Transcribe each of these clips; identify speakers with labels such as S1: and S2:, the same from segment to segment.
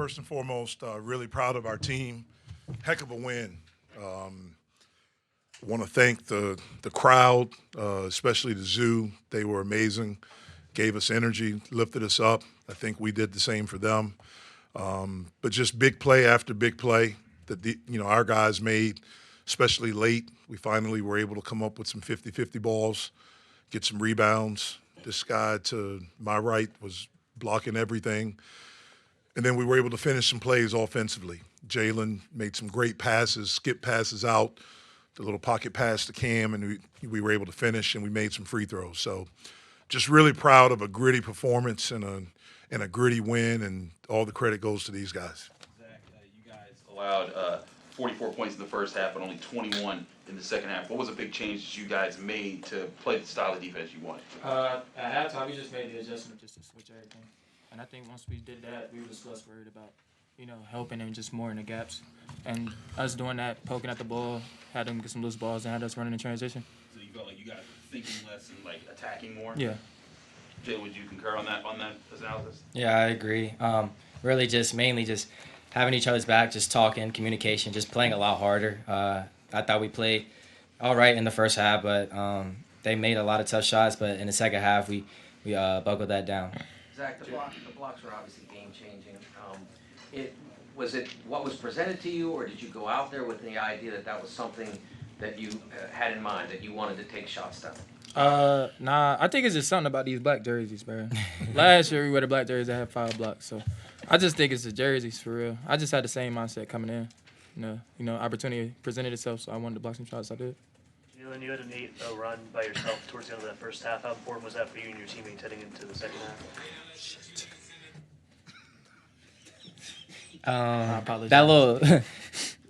S1: first and foremost, really proud of our team. Heck of a win. Want to thank the crowd, especially the zoo. They were amazing, gave us energy, lifted us up. I think we did the same for them. But just big play after big play that our guys made, especially late. We finally were able to come up with some 50-50 balls, get some rebounds. This guy to my right was blocking everything. And then we were able to finish some plays offensively. Jaland made some great passes, skip passes out, the little pocket pass to Cam, and we were able to finish, and we made some free throws. So just really proud of a gritty performance and a gritty win, and all the credit goes to these guys.
S2: Zack, you guys allowed 44 points in the first half and only 21 in the second half. What was a big change that you guys made to play the style of defense you wanted?
S3: At halftime, we just made the adjustment just to switch everything. And I think once we did that, we were just less worried about, helping them just more in the gaps. And us doing that, poking at the ball, had them get some loose balls and had us running in transition.
S2: So you felt like you guys were thinking less and attacking more?
S3: Yeah.
S2: Jay, would you concur on that analysis?
S4: Yeah, I agree. Really mainly just having each other's back, just talking, communication, just playing a lot harder. I thought we played all right in the first half, but they made a lot of tough shots. But in the second half, we buckled that down.
S5: Zack, the blocks were obviously game-changing. Was it what was presented to you, or did you go out there with the idea that was something that you had in mind, that you wanted to take shots down?
S3: Nah, I think it's just something about these black jerseys, bro. Last year we wore the black jerseys that had 5 blocks, so I just think it's the jerseys for real. I just had the same mindset coming in. Opportunity presented itself, so I wanted to block some shots. I did.
S6: Jaland, you had an 8-0 run by yourself towards the end of that first half. How important was that for you and your teammates heading into the second half?
S4: That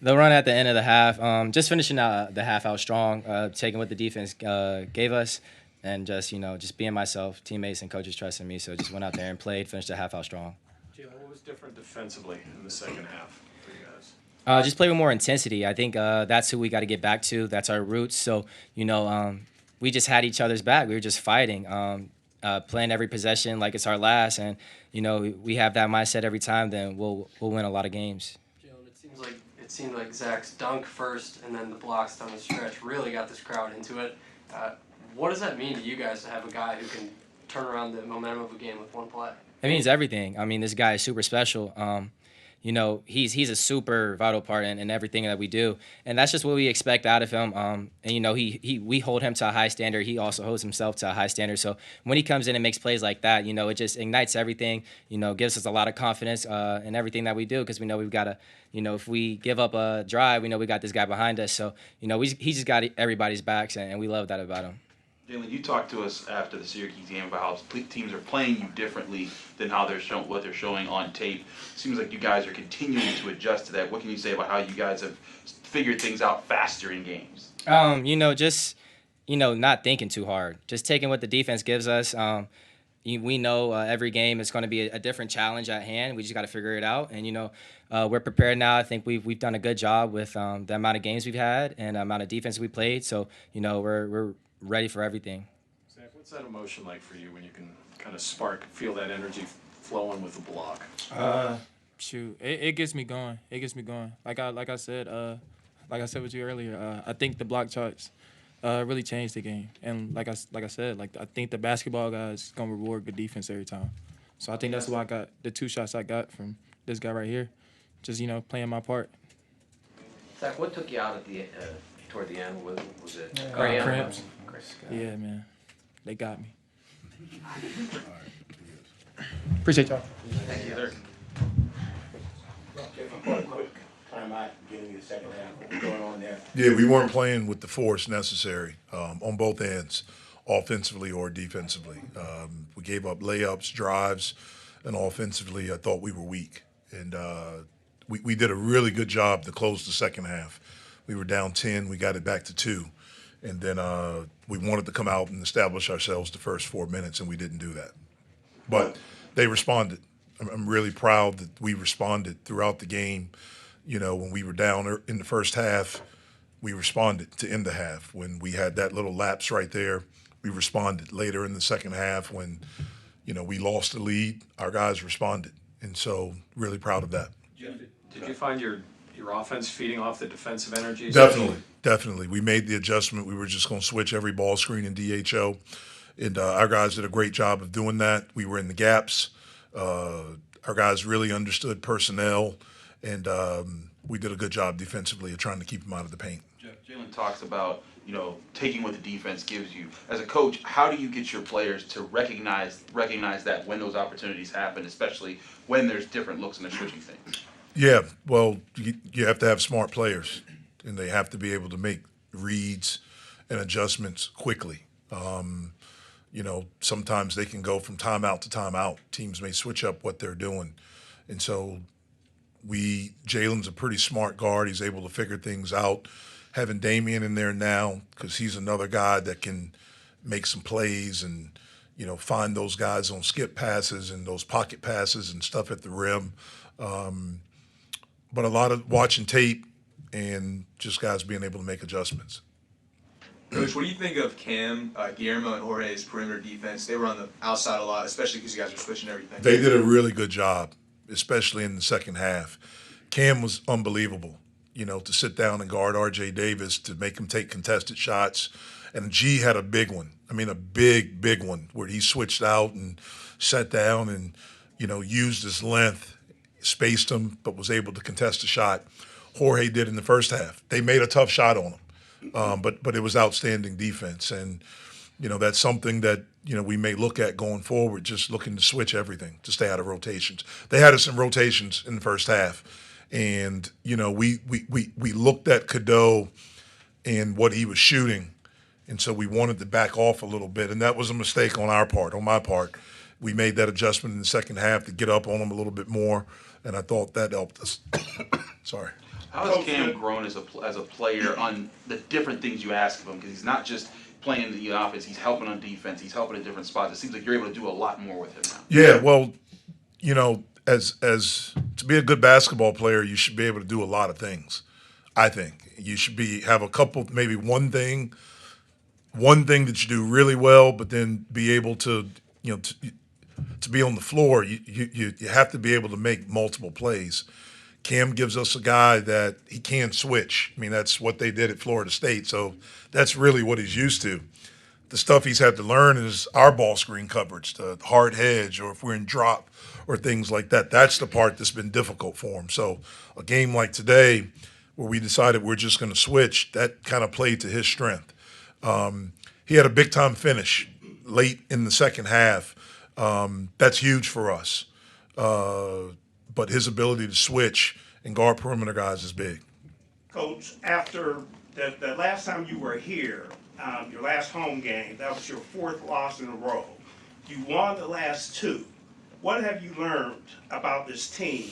S4: the run at the end of the half, just finishing the half out strong, taking what the defense gave us, and just being myself. Teammates and coaches trusting me, so just went out there and played, finished the half out strong.
S7: Jaland, what was different defensively in the second half for you guys?
S4: Just play with more intensity. I think that's who we got to get back to. That's our roots. So we just had each other's back. We were just fighting, playing every possession like it's our last, and we have that mindset every time. Then we'll win a lot of games.
S8: Jaland, it seemed like Zack's dunk first, and then the blocks down the stretch really got this crowd into it. What does that mean to you guys to have a guy who can turn around the momentum of a game with one play?
S4: It means everything. I mean, this guy is super special. He's a super vital part in everything that we do, and that's just what we expect out of him. And we hold him to a high standard. He also holds himself to a high standard. So when he comes in and makes plays like that, it just ignites everything. Gives us a lot of confidence in everything that we do, because we know we've got to. If we give up a drive, we know we got this guy behind us. So he just got everybody's backs, and we love that about him.
S2: Jaland, you talked to us after the Syracuse game about how teams are playing you differently than how what they're showing on tape. Seems like you guys are continuing to adjust to that. What can you say about how you guys have figured things out faster in games?
S4: Not thinking too hard. Just taking what the defense gives us. We know every game is going to be a different challenge at hand. We just got to figure it out. And, we're prepared now. I think we've done a good job with the amount of games we've had and the amount of defense we played. So, we're ready for everything.
S7: Zack, what's that emotion like for you when you can kind of feel that energy flowing with the block?
S3: It gets me going. It gets me going. Like I said with you earlier, I think the block charts really changed the game. And like I said, I think the basketball guys gonna reward good defense every time. So I think that's why I got the 2 shots I got from this guy right here, just playing my part.
S5: Zack, what took you out toward the end? Was it
S3: cramps? Yeah, man. They got me. Appreciate y'all.
S5: Thank you, sir.
S9: Quick time out, beginning of the second half. What was going on there?
S1: Yeah, we weren't playing with the force necessary on both ends, offensively or defensively. We gave up layups, drives, and offensively I thought we were weak. And we did a really good job to close the second half. We were down 10. We got it back to 2. And then we wanted to come out and establish ourselves the first 4 minutes, and we didn't do that. But they responded. I'm really proud that we responded throughout the game. When we were down in the first half, we responded to end the half. When we had that little lapse right there, we responded. Later in the second half when, we lost the lead, our guys responded. And so really proud of that.
S7: Did you find your offense feeding off the defensive energy?
S1: Definitely. We made the adjustment. We were just going to switch every ball screen in DHO. And our guys did a great job of doing that. We were in the gaps. Our guys really understood personnel. And we did a good job defensively of trying to keep them out of the paint.
S2: Jaland talks about, taking what the defense gives you. As a coach, how do you get your players to recognize that when those opportunities happen, especially when there's different looks and they're switching things?
S1: Yeah, well, you have to have smart players, and they have to be able to make reads and adjustments quickly. Sometimes they can go from timeout to timeout. Teams may switch up what they're doing. And so Jalen's a pretty smart guard. He's able to figure things out. Having Damian in there now, because he's another guy that can make some plays and, find those guys on skip passes and those pocket passes and stuff at the rim. But a lot of watching tape and just guys being able to make adjustments.
S10: Coach, what do you think of Cam, Guillermo, and Jorge's perimeter defense? They were on the outside a lot, especially because you guys were switching everything.
S1: They did a really good job, especially in the second half. Cam was unbelievable, to sit down and guard R.J. Davis, to make him take contested shots. And G had a big one. I mean, a big, big one where he switched out and sat down and, used his length, spaced him, but was able to contest a shot. Jorge did in the first half. They made a tough shot on him, but it was outstanding defense. And, that's something that, we may look at going forward, just looking to switch everything to stay out of rotations. They had us in rotations in the first half. And, we looked at Cadeau and what he was shooting. And so we wanted to back off a little bit. And that was a mistake on my part. We made that adjustment in the second half to get up on him a little bit more. And I thought that helped us. Sorry.
S2: How has Cam grown as a player on the different things you ask of him? Because he's not just playing the offense, he's helping on defense, he's helping at different spots. It seems like you're able to do a lot more with him now.
S1: Yeah, well, as to be a good basketball player, you should be able to do a lot of things. I think you should have a couple, maybe one thing that you do really well, but then be able to, to be on the floor, you have to be able to make multiple plays. Cam gives us a guy that he can switch. I mean, that's what they did at Florida State, so that's really what he's used to. The stuff he's had to learn is our ball screen coverage, the hard hedge, or if we're in drop or things like that. That's the part that's been difficult for him. So a game like today where we decided we're just going to switch, that kind of played to his strength. He had a big-time finish late in the second half. That's huge for us. But his ability to switch and guard perimeter guys is big.
S11: Coach, after the last time you were here, your last home game, that was your fourth loss in a row. You won the last two. What have you learned about this team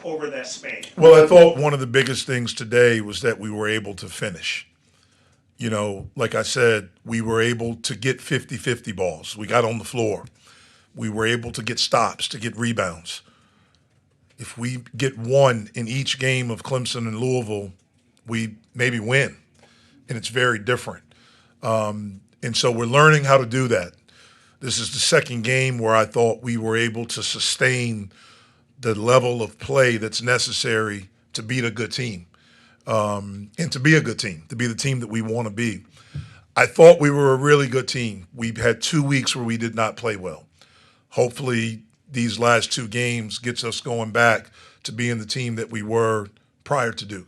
S11: over that span?
S1: Well, I thought one of the biggest things today was that we were able to finish. Like I said, we were able to get 50-50 balls. We got on the floor. We were able to get stops, to get rebounds. If we get one in each game of Clemson and Louisville, we maybe win. And it's very different. And so we're learning how to do that. This is the second game where I thought we were able to sustain the level of play that's necessary to beat a good team. And to be a good team, to be the team that we want to be. I thought we were a really good team. We've had 2 weeks where we did not play well. Hopefully these last two games gets us going back to being the team that we were prior to Duke.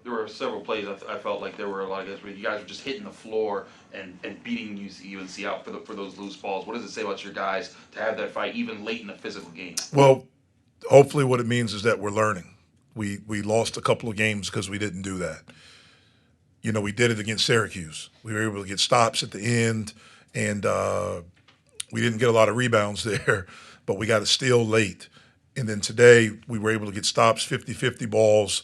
S2: There were several plays I felt like there were a lot of guys where you guys were just hitting the floor and beating UNC out for those loose balls. What does it say about your guys to have that fight even late in a physical game?
S1: Well, hopefully what it means is that we're learning. We lost a couple of games because we didn't do that. We did it against Syracuse. We were able to get stops at the end, and we didn't get a lot of rebounds there, but we got a steal late. And then today we were able to get stops, 50-50 balls,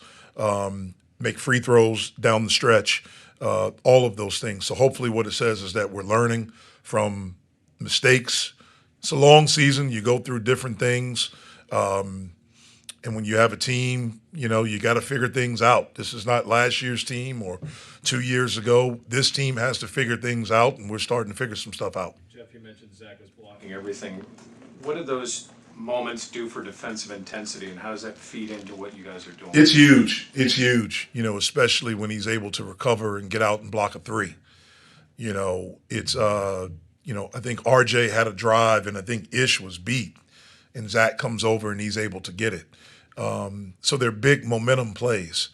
S1: make free throws down the stretch, all of those things. So hopefully what it says is that we're learning from mistakes. It's a long season. You go through different things. And when you have a team, you got to figure things out. This is not last year's team or 2 years ago. This team has to figure things out, and we're starting to figure some stuff out.
S7: Jeff, you mentioned Zack is blocking everything. What did those moments do for defensive intensity, and how does that feed into what you guys are doing?
S1: It's huge. It's huge, especially when he's able to recover and get out and block a three. It's, I think RJ had a drive and I think Ish was beat and Zack comes over and he's able to get it. So they're big momentum plays.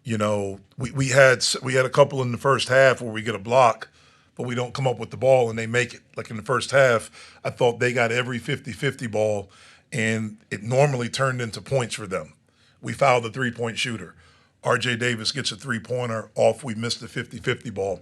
S1: We had a couple in the first half where we get a block, but we don't come up with the ball and they make it. Like in the first half, I thought they got every 50-50 ball and it normally turned into points for them. We fouled the three-point shooter. RJ Davis gets a three-pointer off. We missed the 50-50 ball.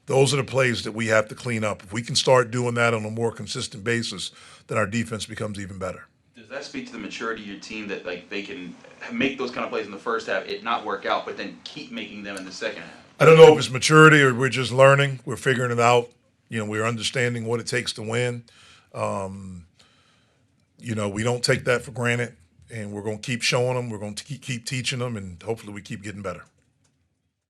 S1: Those are the plays that we have to clean up. If we can start doing that on a more consistent basis, then our defense becomes even better.
S2: Does that speak to the maturity of your team that they can make those kind of plays in the first half, it not work out, but then keep making them in the second half?
S1: I don't know if it's maturity or we're just learning. We're figuring it out. We're understanding what it takes to win. We don't take that for granted, and we're going to keep showing them. We're going to keep teaching them, and hopefully we keep getting better.